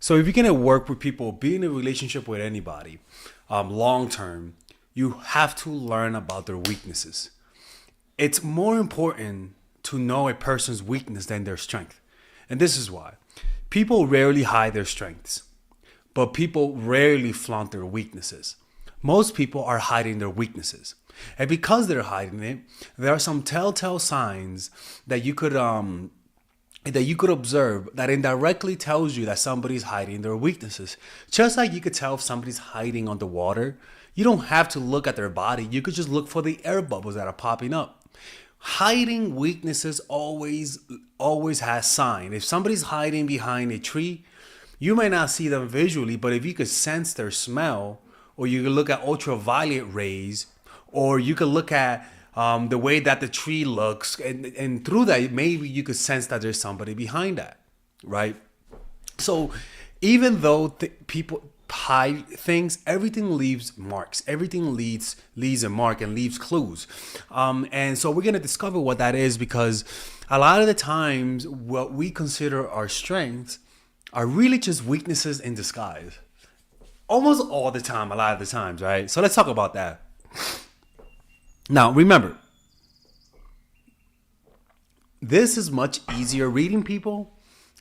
So if you're gonna work with people, be in a relationship with anybody, long term, you have to learn about their weaknesses. It's more important to know a person's weakness than their strength. And this is why. People rarely hide their strengths, but people rarely flaunt their weaknesses. Most people are hiding their weaknesses. And because they're hiding it, there are some telltale signs that you could observe that indirectly tells you that somebody's hiding their weaknesses. Just like you could tell if somebody's hiding underwater, you don't have to look at their body. You could just look for the air bubbles that are popping up. Hiding weaknesses always has sign. If somebody's hiding behind a tree, you may not see them visually, but if you could sense their smell, or you could look at ultraviolet rays, or you could look at the way that the tree looks, and through that, maybe you could sense that there's somebody behind that, right? So even though people hide things, everything leaves marks. Everything leaves a mark and leaves clues. And so we're gonna discover what that is, because a lot of the times what we consider our strengths are really just weaknesses in disguise. Almost all the time, a lot of the times, right? So let's talk about that. Now, remember, this is much easier. Reading people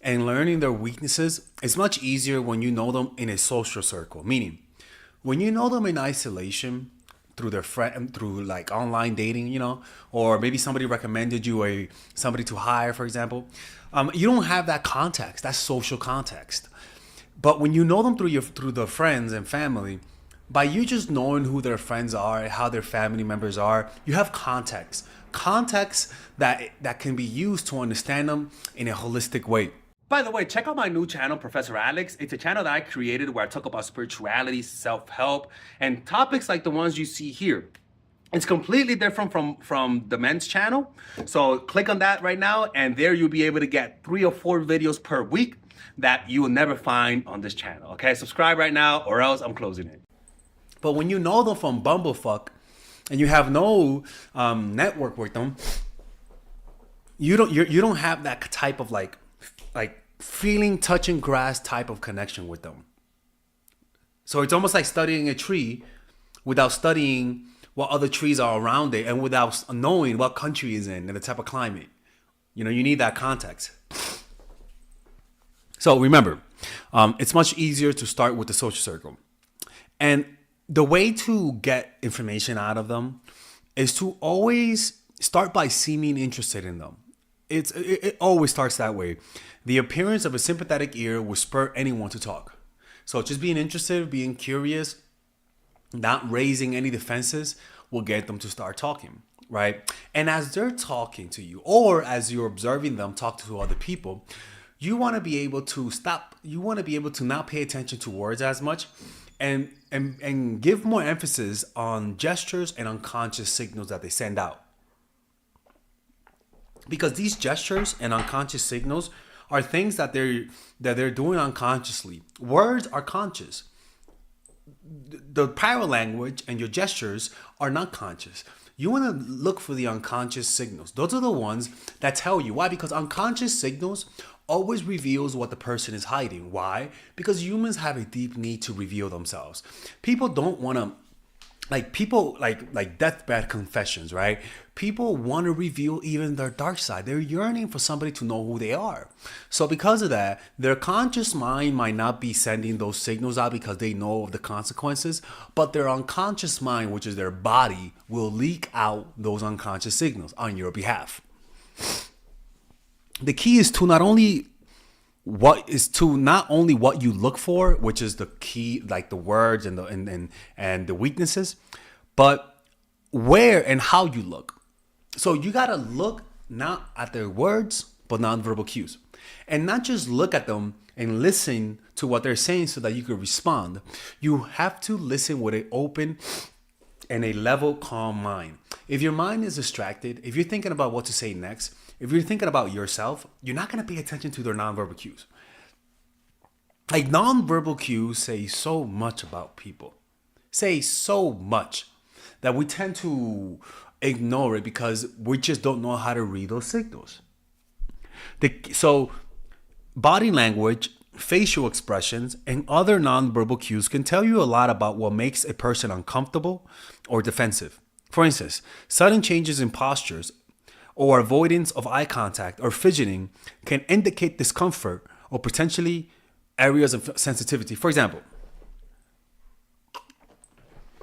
and learning their weaknesses is much easier when you know them in a social circle. Meaning, when you know them in isolation through their friend, through like online dating, or maybe somebody recommended you somebody to hire, for example, you don't have that context, that social context. But when you know them through the friends and family, by you just knowing who their friends are, how their family members are, you have context that can be used to understand them in a holistic way. By the way, check out my new channel, Professor Alex. It's a channel that I created where I talk about spirituality, self-help, and topics like the ones you see here. It's completely different from the men's channel. So click on that right now, and there you'll be able to get 3 or 4 videos per week that you will never find on this channel. Okay, subscribe right now, or else I'm closing it. But when you know them from Bumblefuck and you have no network with them, you don't have that type of like feeling, touching grass type of connection with them. So it's almost like studying a tree without studying what other trees are around it, and without knowing what country is in and the type of climate. You need that context. So remember, it's much easier to start with the social circle. And the way to get information out of them is to always start by seeming interested in them. It always starts that way. The appearance of a sympathetic ear will spur anyone to talk. So just being interested, being curious, not raising any defenses will get them to start talking, right? And as they're talking to you, or as you're observing them talk to other people, you want to be able to stop. You want to be able to not pay attention to words as much, and give more emphasis on gestures and unconscious signals that they send out. Because these gestures and unconscious signals are things that they're doing unconsciously. Words are conscious. The paralanguage and your gestures are not conscious. You want to look for the unconscious signals. Those are the ones that tell you. Why? Because unconscious signals always reveals what the person is hiding. Why? Because humans have a deep need to reveal themselves. People don't want to, like deathbed confessions, right? People want to reveal even their dark side. They're yearning for somebody to know who they are. So because of that, their conscious mind might not be sending those signals out because they know of the consequences, but their unconscious mind, which is their body, will leak out those unconscious signals on your behalf. The key is to not only what you look for, which is the key, like the words and the weaknesses, but where and how you look. So you gotta look not at their words, but nonverbal cues, and not just look at them and listen to what they're saying so that you can respond. You have to listen with an open and a level, calm mind. If your mind is distracted, if you're thinking about what to say next, if you're thinking about yourself, you're not going to pay attention to their nonverbal cues. Like, nonverbal cues say so much about people, say so much that we tend to ignore it because we just don't know how to read those signals. So body language facial expressions, and other nonverbal cues can tell you a lot about what makes a person uncomfortable or defensive. For instance, sudden changes in postures or avoidance of eye contact or fidgeting can indicate discomfort or potentially areas of sensitivity. For example,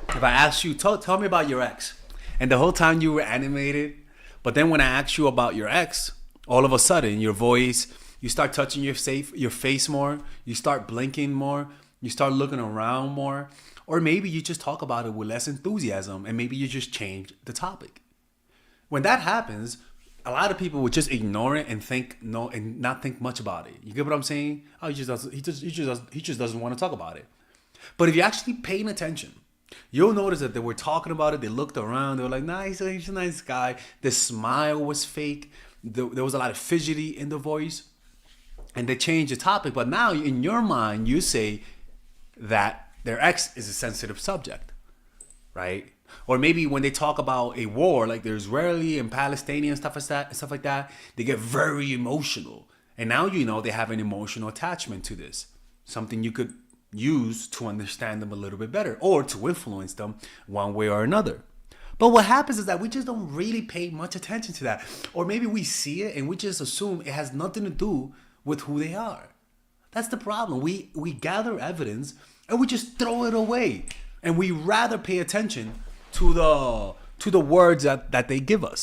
if I asked you, tell me about your ex, and the whole time you were animated, but then when I asked you about your ex, all of a sudden your voice, you start touching your face more, you start blinking more, you start looking around more, or maybe you just talk about it with less enthusiasm, and maybe you just change the topic. When that happens, a lot of people would just ignore it and think no and not think much about it. You get what I'm saying? Oh, he just doesn't want to talk about it. But if you're actually paying attention, you'll notice that they were talking about it. They looked around. They were like, "Nice, he's a nice guy." The smile was fake. There was a lot of fidgety in the voice, and they changed the topic. But now, in your mind, you say that their ex is a sensitive subject, right? Or maybe when they talk about a war, like the Israeli and Palestinian stuff like that, they get very emotional, and now you know they have an emotional attachment to this. Something you could use to understand them a little bit better or to influence them one way or another. But what happens is that we just don't really pay much attention to that. Or maybe we see it and we just assume it has nothing to do with who they are. That's the problem. We gather evidence and we just throw it away. And we rather pay attention to the words that they give us.